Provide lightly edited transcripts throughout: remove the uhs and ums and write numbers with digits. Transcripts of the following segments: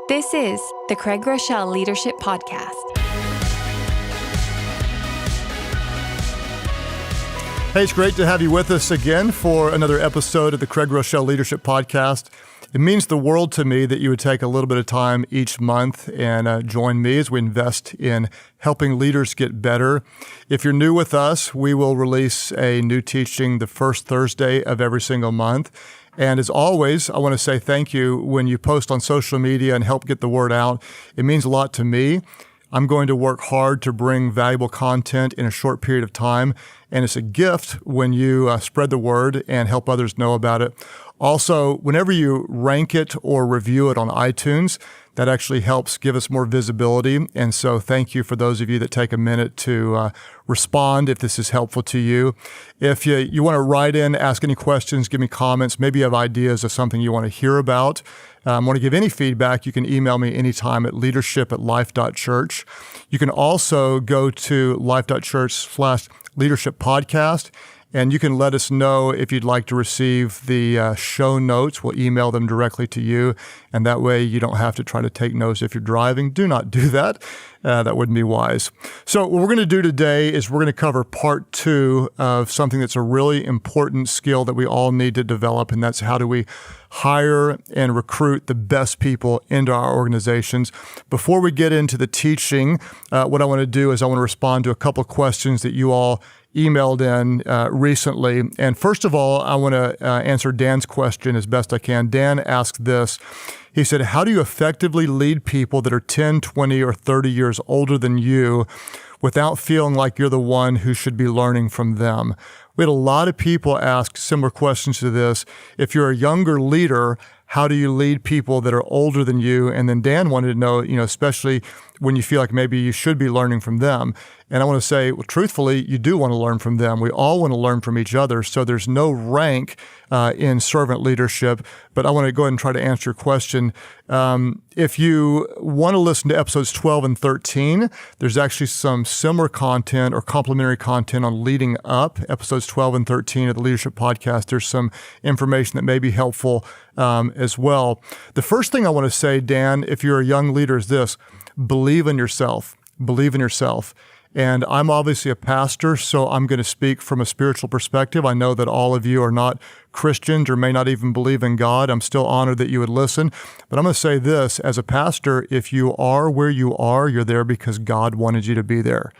This is the Craig Groeschel Leadership Podcast. Hey, it's great to have you with us again for another episode of the Craig Groeschel Leadership Podcast. It means the world to me that you would take a little bit of time each month and join me as we invest in helping leaders get better. If you're new with us, we will release a new teaching the first Thursday of every single month. And as always, I want to say thank you when you post on social media and help get the word out. It means a lot to me. I'm going to work hard to bring valuable content in a short period of time. And it's a gift when you spread the word and help others know about it. Also, whenever you rank it or review it on iTunes, that actually helps give us more visibility. And so thank you for those of you that take a minute to respond if this is helpful to you. If you want to write in, ask any questions, give me comments, maybe you have ideas of something you want to hear about, want to give any feedback, you can email me anytime at leadership@Life.Church. You can also go to Life.Church/Leadership Podcast. And you can let us know if you'd like to receive the show notes. We'll email them directly to you. And that way you don't have to try to take notes if you're driving. Do not do that. That wouldn't be wise. So what we're going to do today is we're going to cover part 2 of something that's a really important skill that we all need to develop. And that's how do we hire and recruit the best people into our organizations. Before we get into the teaching, what I want to do is I want to respond to a couple questions that you all emailed in recently. And first of all, I want to answer Dan's question as best I can. Dan asked this. He said, how do you effectively lead people that are 10, 20, or 30 years older than you without feeling like you're the one who should be learning from them? We had a lot of people ask similar questions to this. If you're a younger leader, how do you lead people that are older than you? And then Dan wanted to know, especially when you feel like maybe you should be learning from them. And I want to say, well, truthfully, you do want to learn from them. We all want to learn from each other. So there's no rank in servant leadership. But I want to go ahead and try to answer your question. If you want to listen to episodes 12 and 13, there's actually some similar content or complementary content on leading up. Episodes 12 and 13 of the Leadership Podcast, there's some information that may be helpful as well. The first thing I want to say, Dan, if you're a young leader, is this: believe in yourself. Believe in yourself. And I'm obviously a pastor, so I'm going to speak from a spiritual perspective. I know that all of you are not Christians or may not even believe in God. I'm still honored that you would listen. But I'm going to say this, as a pastor, if you are where you are, you're there because God wanted you to be there.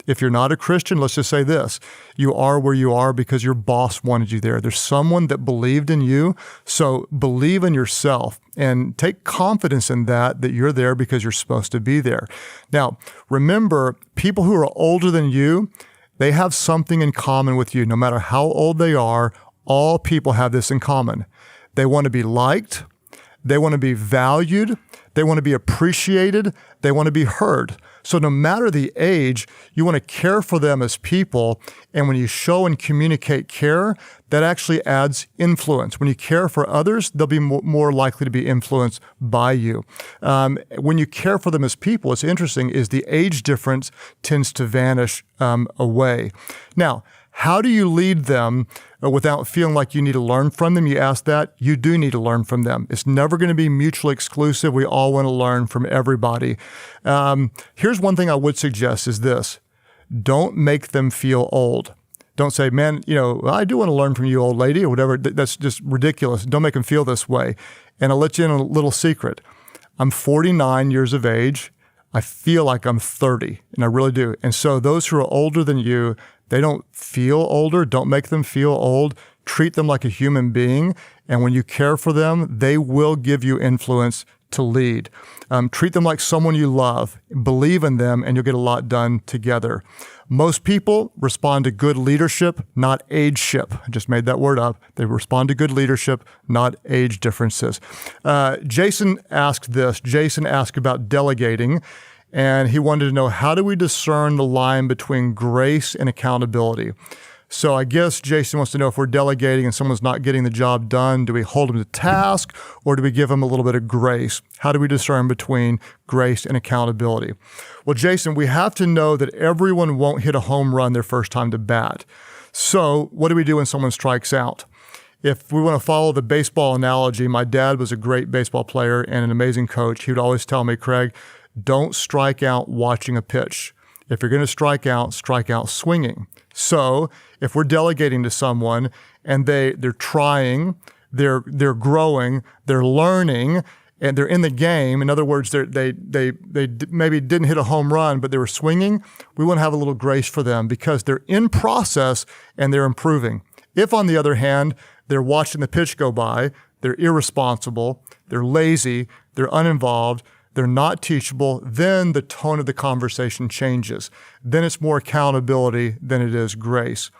If you're not a Christian, let's just say this: you are where you are because your boss wanted you there. There's someone that believed in you, so believe in yourself and take confidence in that you're there because you're supposed to be there. Now, remember, people who are older than you, they have something in common with you. No matter how old they are, all people have this in common. They want to be liked. They want to be valued. They want to be appreciated. They want to be heard. So no matter the age, you want to care for them as people. And when you show and communicate care, that actually adds influence. When you care for others, they'll be more likely to be influenced by you. When you care for them as people, what's interesting is the age difference tends to vanish away. Now, how do you lead them without feeling like you need to learn from them? You ask that. You do need to learn from them. It's never going to be mutually exclusive. We all want to learn from everybody. Here's one thing I would suggest is this: don't make them feel old. Don't say, man, I do want to learn from you, old lady, or whatever. That's just ridiculous. Don't make them feel this way. And I'll let you in on a little secret. I'm 49 years of age. I feel like I'm 30, and I really do. And so those who are older than you, they don't feel older. Don't make them feel old. Treat them like a human being. And when you care for them, they will give you influence to lead. Treat them like someone you love. Believe in them, and you'll get a lot done together. Most people respond to good leadership, not age-ship. I just made that word up. They respond to good leadership, not age differences. Jason asked this. Jason asked about delegating. And he wanted to know, how do we discern the line between grace and accountability? So I guess Jason wants to know, if we're delegating and someone's not getting the job done, do we hold them to task or do we give them a little bit of grace? How do we discern between grace and accountability? Well, Jason, we have to know that everyone won't hit a home run their first time to bat. So what do we do when someone strikes out? If we want to follow the baseball analogy, my dad was a great baseball player and an amazing coach. He would always tell me, Craig, don't strike out watching a pitch. If you're going to strike out swinging. So if we're delegating to someone and they're trying, they're growing, they're learning, and they're in the game. In other words, they maybe didn't hit a home run, but they were swinging. We want to have a little grace for them because they're in process and they're improving. If, on the other hand, they're watching the pitch go by, they're irresponsible, they're lazy, they're uninvolved, they're not teachable, then the tone of the conversation changes. Then it's more accountability than it is grace.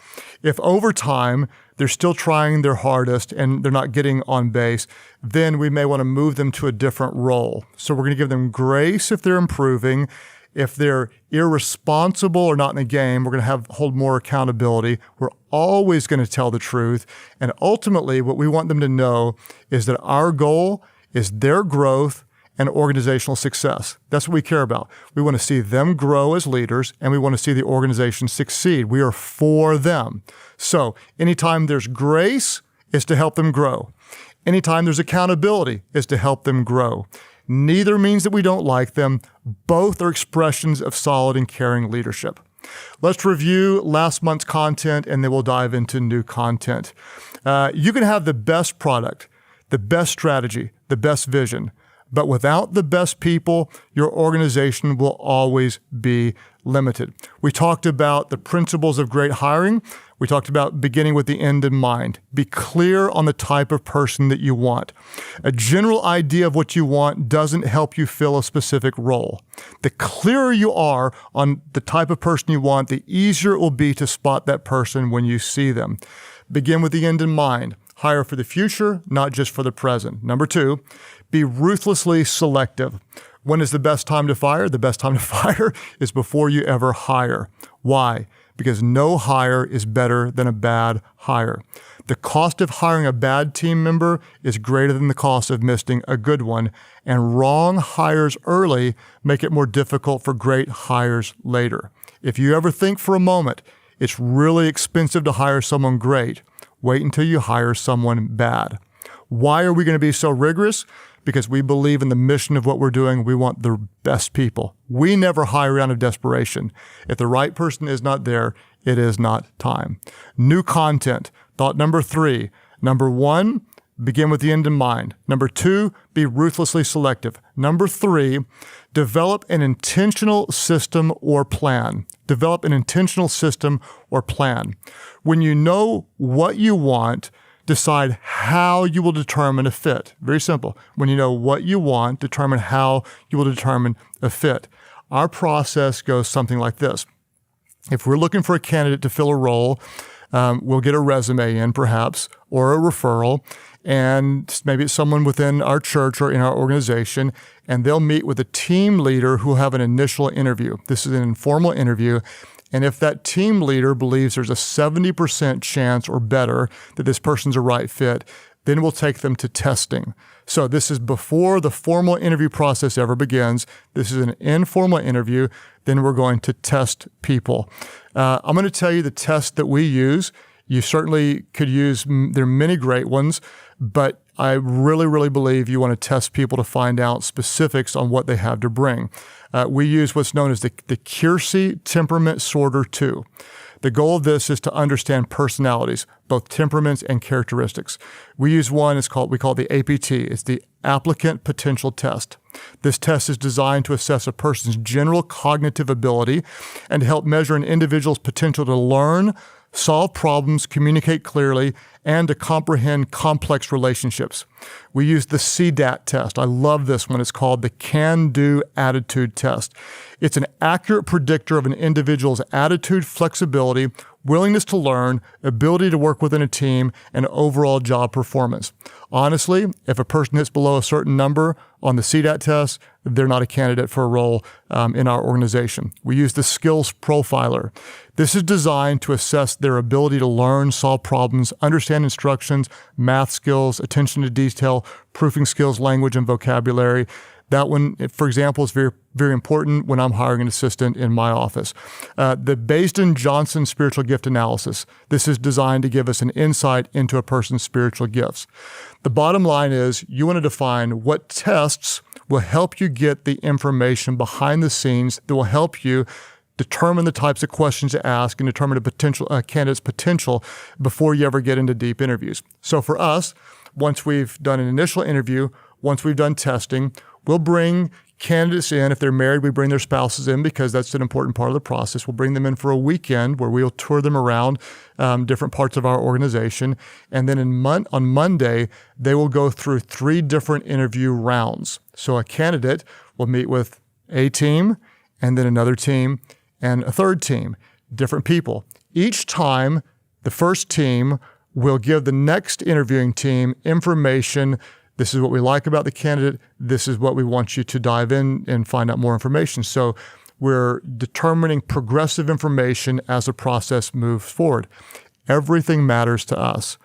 If over time they're still trying their hardest and they're not getting on base, then we may want to move them to a different role. So we're going to give them grace if they're improving. If they're irresponsible or not in the game, we're going to hold more accountability. We're always going to tell the truth. And ultimately, what we want them to know is that our goal is their growth and organizational success. That's what we care about. We want to see them grow as leaders, and we want to see the organization succeed. We are for them. So anytime there's grace, is to help them grow. Anytime there's accountability, is to help them grow. Neither means that we don't like them. Both are expressions of solid and caring leadership. Let's review last month's content, and then we'll dive into new content. You can have the best product, the best strategy, the best vision, but without the best people, your organization will always be limited. We talked about the principles of great hiring. We talked about beginning with the end in mind. Be clear on the type of person that you want. A general idea of what you want doesn't help you fill a specific role. The clearer you are on the type of person you want, the easier it will be to spot that person when you see them. Begin with the end in mind. Hire for the future, not just for the present. Number 2, be ruthlessly selective. When is the best time to fire? The best time to fire is before you ever hire. Why? Because no hire is better than a bad hire. The cost of hiring a bad team member is greater than the cost of missing a good one, and wrong hires early make it more difficult for great hires later. If you ever think for a moment it's really expensive to hire someone great, wait until you hire someone bad. Why are we going to be so rigorous? Because we believe in the mission of what we're doing. We want the best people. We never hire out of desperation. If the right person is not there, it is not time. New content. Thought number 3. Number 1, begin with the end in mind. Number 2, be ruthlessly selective. Number 3, develop an intentional system or plan. Develop an intentional system or plan. When you know what you want, decide how you will determine a fit. Very simple. When you know what you want, determine how you will determine a fit. Our process goes something like this. If we're looking for a candidate to fill a role, we'll get a resume in perhaps, or a referral, and maybe it's someone within our church or in our organization, and they'll meet with a team leader who will have an initial interview. This is an informal interview. And if that team leader believes there's a 70% chance or better that this person's a right fit, then we'll take them to testing. So this is before the formal interview process ever begins. This is an informal interview. Then we're going to test people. I'm going to tell you the test that we use. You certainly could use, there are many great ones, but I really, really believe you want to test people to find out specifics on what they have to bring. We use what's known as the Keirsey Temperament Sorter 2. The goal of this is to understand personalities, both temperaments and characteristics. We use one, we call it the APT. It's the Applicant Potential Test. This test is designed to assess a person's general cognitive ability and to help measure an individual's potential to learn, solve problems, communicate clearly, and to comprehend complex relationships. We use the CDAT test. I love this one. It's called the Can-Do Attitude Test. It's an accurate predictor of an individual's attitude, flexibility, willingness to learn, ability to work within a team, and overall job performance. Honestly, if a person hits below a certain number on the CDAT test, they're not a candidate for a role in our organization. We use the Skills Profiler. This is designed to assess their ability to learn, solve problems, understand instructions, math skills, attention to detail, proofing skills, language, and vocabulary. That one, for example, is very, very important when I'm hiring an assistant in my office. The Basden-Johnson spiritual gift analysis. This is designed to give us an insight into a person's spiritual gifts. The bottom line is you want to define what tests will help you get the information behind the scenes that will help you determine the types of questions to ask and determine a candidate's potential before you ever get into deep interviews. So for us, once we've done an initial interview, once we've done testing, we'll bring candidates in. If they're married, we bring their spouses in because that's an important part of the process. We'll bring them in for a weekend where we'll tour them around different parts of our organization. And then on Monday, they will go through 3 different interview rounds. So a candidate will meet with a team and then another team and a third team, different people. Each time, the first team will give the next interviewing team information. This is what we like about the candidate. This is what we want you to dive in and find out more information. So we're determining progressive information as the process moves forward. Everything matters to us.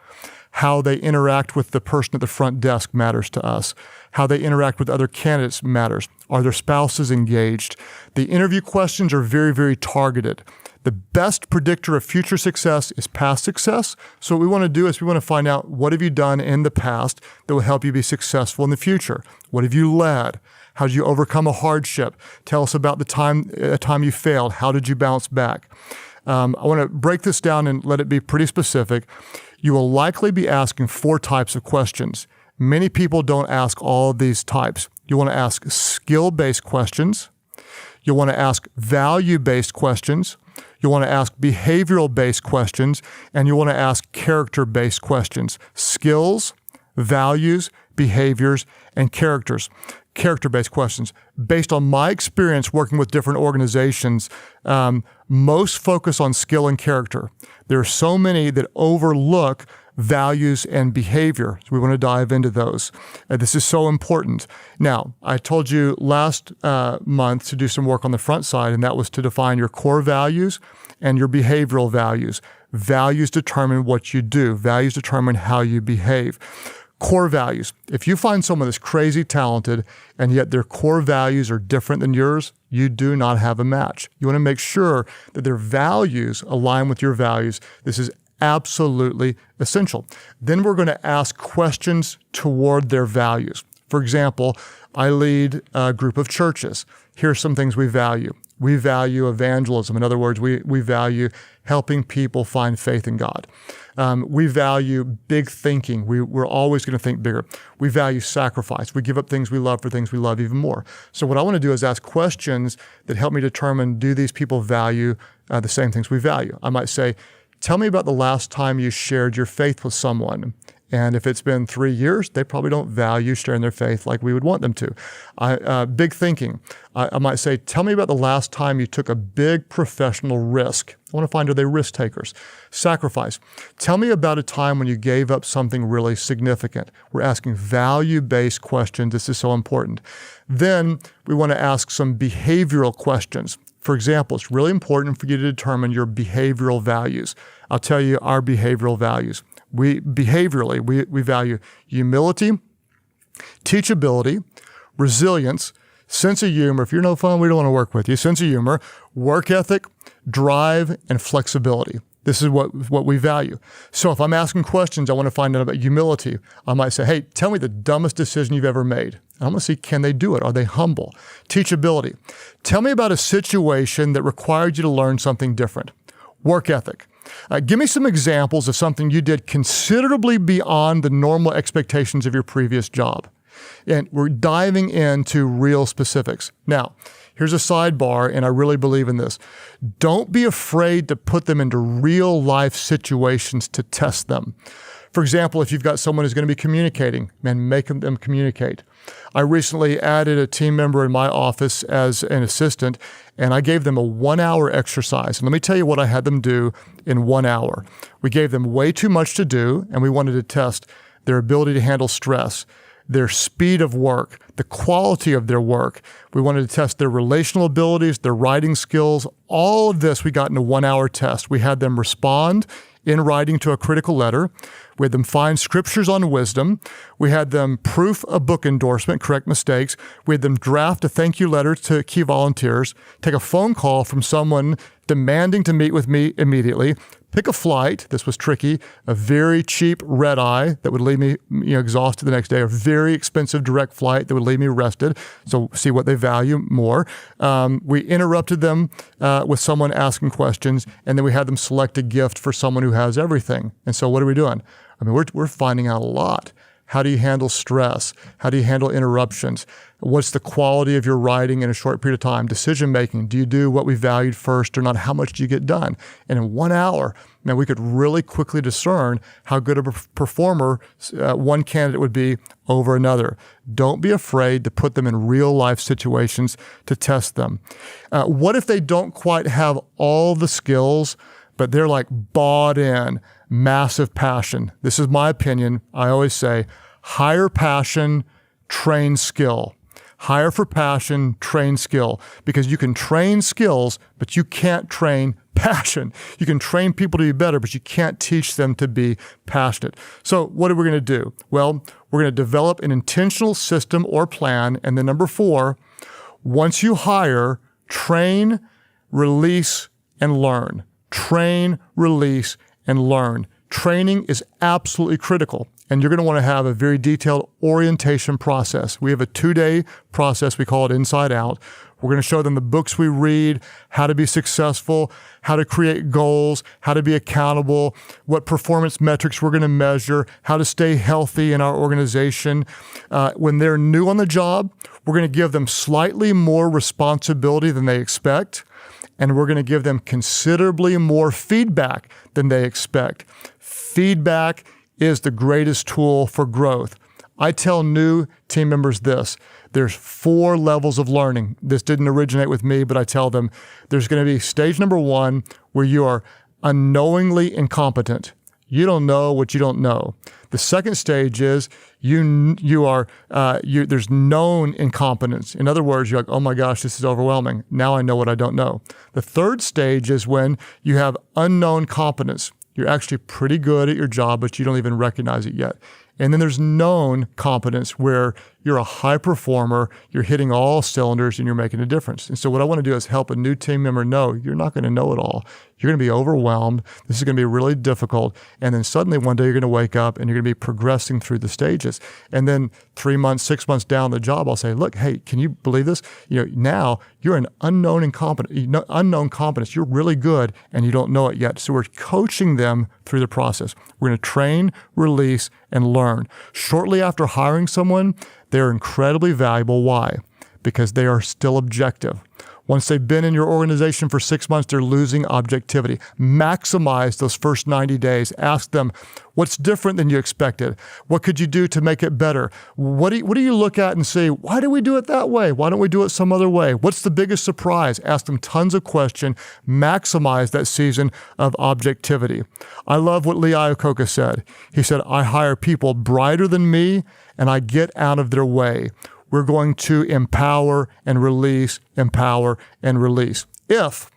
How they interact with the person at the front desk matters to us. How they interact with other candidates matters. Are their spouses engaged? The interview questions are very, very targeted. The best predictor of future success is past success. So what we want to do is we want to find out what have you done in the past that will help you be successful in the future. What have you led? How did you overcome a hardship? Tell us about a time you failed. How did you bounce back? I want to break this down and let it be pretty specific. You will likely be asking 4 types of questions. Many people don't ask all of these types. You want to ask skill-based questions. You'll want to ask value-based questions. You want to ask behavioral-based questions, and you want to ask character-based questions. Skills, values, behaviors, and character-based questions. Based on my experience working with different organizations, most focus on skill and character. There are so many that overlook values and behavior. So we want to dive into those. This is so important. Now, I told you last month to do some work on the front side, and that was to define your core values and your behavioral values. Values determine what you do. Values determine how you behave. Core values. If you find someone that's crazy talented and yet their core values are different than yours, you do not have a match. You want to make sure that their values align with your values. This is absolutely essential. Then we're going to ask questions toward their values. For example, I lead a group of churches. Here are some things we value. We value evangelism. In other words, we value helping people find faith in God. We value big thinking. We're always going to think bigger. We value sacrifice. We give up things we love for things we love even more. So what I want to do is ask questions that help me determine, do these people value the same things we value? I might say, tell me about the last time you shared your faith with someone. And if it's been 3 years, they probably don't value sharing their faith like we would want them to. Big thinking. I might say, tell me about the last time you took a big professional risk. I want to find, are they risk takers? Sacrifice. Tell me about a time when you gave up something really significant. We're asking value-based questions. This is so important. Then we want to ask some behavioral questions. For example, it's really important for you to determine your behavioral values. I'll tell you our behavioral values. We value humility, teachability, resilience, sense of humor. If you're no fun, we don't want to work with you. Sense of humor, work ethic, drive, and flexibility. This is what we value. So if I'm asking questions, I want to find out about humility. I might say, hey, tell me the dumbest decision you've ever made. And I'm going to see, can they do it? Are they humble? Teachability. Tell me about a situation that required you to learn something different. Work ethic. Give me some examples of something you did considerably beyond the normal expectations of your previous job. And we're diving into real specifics. Now, here's a sidebar, and I really believe in this. Don't be afraid to put them into real life situations to test them. For example, if you've got someone who's going to be communicating, man, make them communicate. I recently added a team member in my office as an assistant, and I gave them a 1-hour exercise. And let me tell you what I had them do in 1 hour. We gave them way too much to do, and we wanted to test their ability to handle stress, their speed of work, the quality of their work. We wanted to test their relational abilities, their writing skills. All of this we got in a 1-hour test. We had them respond in writing to a critical letter. We had them find scriptures on wisdom. We had them proof a book endorsement, correct mistakes. We had them draft a thank you letter to key volunteers, take a phone call from someone demanding to meet with me immediately, pick a flight. This was tricky. A very cheap red eye that would leave me exhausted the next day, or very expensive direct flight that would leave me rested. So see what they value more. We interrupted them with someone asking questions, and then we had them select a gift for someone who has everything. And so what are we doing? I mean, we're finding out a lot. How do you handle stress? How do you handle interruptions? What's the quality of your writing in a short period of time? Decision making. Do you do what we valued first or not? How much do you get done? And in 1 hour, man, we could really quickly discern how good a performer one candidate would be over another. Don't be afraid to put them in real life situations to test them. What if they don't quite have all the skills, but they're like bought in, massive passion? This is my opinion. I always say, hire passion, train skill. Hire for passion, train skill. Because you can train skills, but you can't train passion. You can train people to be better, but you can't teach them to be passionate. So what are we going to do? Well, we're going to develop an intentional system or plan. And then number 4, once you hire, train, release, and learn. Train, release, and learn. Training is absolutely critical, and you're going to want to have a very detailed orientation process. We have a 2-day process. We call it Inside Out. We're going to show them the books we read, how to be successful, how to create goals, how to be accountable, what performance metrics we're going to measure, how to stay healthy in our organization. When they're new on the job, we're going to give them slightly more responsibility than they expect, and we're going to give them considerably more feedback than they expect. Feedback is the greatest tool for growth. I tell new team members this. There's 4 levels of learning. This didn't originate with me, but I tell them there's going to be stage number 1 where you are unknowingly incompetent. You don't know what you don't know. The second stage is there's known incompetence. In other words, you're like, oh my gosh, this is overwhelming. Now I know what I don't know. The third stage is when you have unknown competence. You're actually pretty good at your job, but you don't even recognize it yet. And then there's known competence where you're a high performer, you're hitting all cylinders, and you're making a difference. And so what I want to do is help a new team member know you're not going to know it all. You're going to be overwhelmed. This is going to be really difficult. And then suddenly one day you're going to wake up and you're going to be progressing through the stages. And then 3 months, 6 months down the job, I'll say, look, hey, can you believe this? Now you're an unknown competence. You're really good and you don't know it yet. So we're coaching them through the process. We're going to train, release, and learn. Shortly after hiring someone, they're incredibly valuable. Why? Because they are still objective. Once they've been in your organization for 6 months, they're losing objectivity. Maximize those first 90 days. Ask them, what's different than you expected? What could you do to make it better? What do you look at and say, why do we do it that way? Why don't we do it some other way? What's the biggest surprise? Ask them tons of questions. Maximize that season of objectivity. I love what Lee Iacocca said. He said, I hire people brighter than me, and I get out of their way. We're going to empower and release, empower and release. If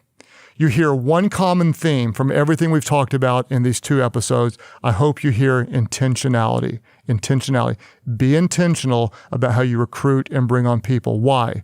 you hear one common theme from everything we've talked about in these 2 episodes, I hope you hear intentionality. Intentionality. Be intentional about how you recruit and bring on people. Why?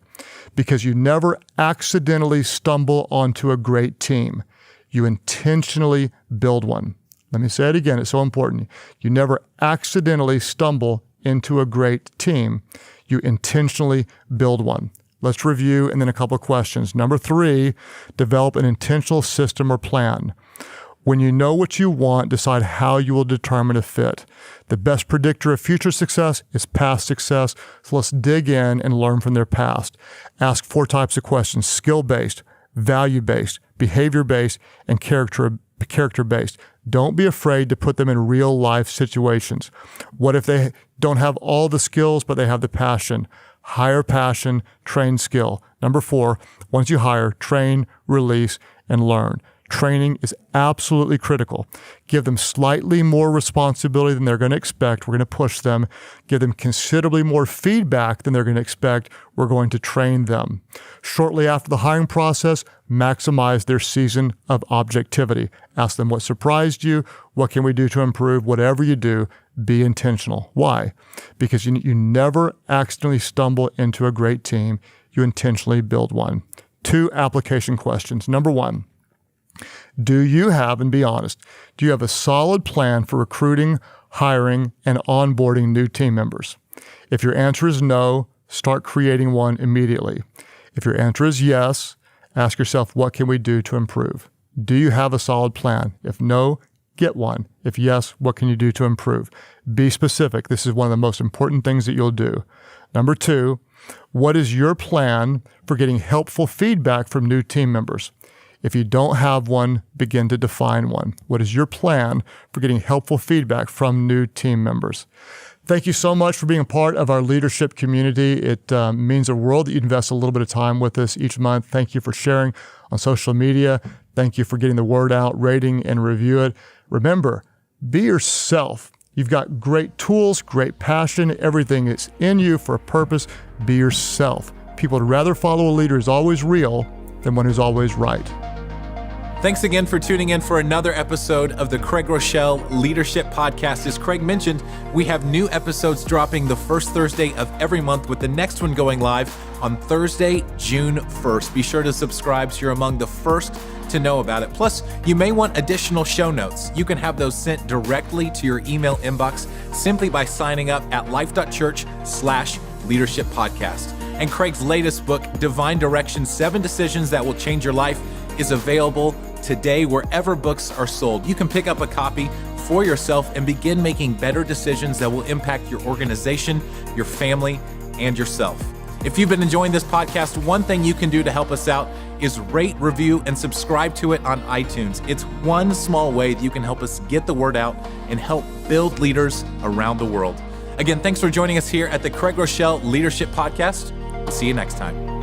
Because you never accidentally stumble onto a great team. You intentionally build one. Let me say it again. It's so important. You never accidentally stumble into a great team. You intentionally build one. Let's review and then a couple of questions. Number 3, develop an intentional system or plan. When you know what you want, decide how you will determine a fit. The best predictor of future success is past success. So let's dig in and learn from their past. Ask 4 types of questions: skill-based, value-based, behavior-based, and character-based. Don't be afraid to put them in real life situations. What if they don't have all the skills, but they have the passion? Hire passion, train skill. Number 4, once you hire, train, release, and learn. Training is absolutely critical. Give them slightly more responsibility than they're going to expect. We're going to push them. Give them considerably more feedback than they're going to expect. We're going to train them. Shortly after the hiring process, maximize their season of objectivity. Ask them what surprised you. What can we do to improve? Whatever you do, be intentional. Why? Because you never accidentally stumble into a great team. You intentionally build one. 2 application questions. Number 1, do you have, and be honest, do you have a solid plan for recruiting, hiring, and onboarding new team members? If your answer is no, start creating one immediately. If your answer is yes, ask yourself, what can we do to improve? Do you have a solid plan? If no, get one. If yes, what can you do to improve? Be specific. This is one of the most important things that you'll do. Number 2, what is your plan for getting helpful feedback from new team members? If you don't have one, begin to define one. What is your plan for getting helpful feedback from new team members? Thank you so much for being a part of our leadership community. It means the world that you invest a little bit of time with us each month. Thank you for sharing on social media. Thank you for getting the word out, rating, and review it. Remember, be yourself. You've got great tools, great passion. Everything is in you for a purpose. Be yourself. People would rather follow a leader who's always real than one who's always right. Thanks again for tuning in for another episode of the Craig Groeschel Leadership Podcast. As Craig mentioned, we have new episodes dropping the first Thursday of every month, with the next one going live on Thursday, June 1st. Be sure to subscribe so you're among the first to know about it. Plus, you may want additional show notes. You can have those sent directly to your email inbox simply by signing up at Life.Church/Leadership Podcast. And Craig's latest book, Divine Direction, 7 Decisions That Will Change Your Life, is available today wherever books are sold. You can pick up a copy for yourself and begin making better decisions that will impact your organization, your family, and yourself. If you've been enjoying this podcast, one thing you can do to help us out is rate, review, and subscribe to it on iTunes. It's one small way that you can help us get the word out and help build leaders around the world. Again, thanks for joining us here at the Craig Groeschel Leadership Podcast. See you next time.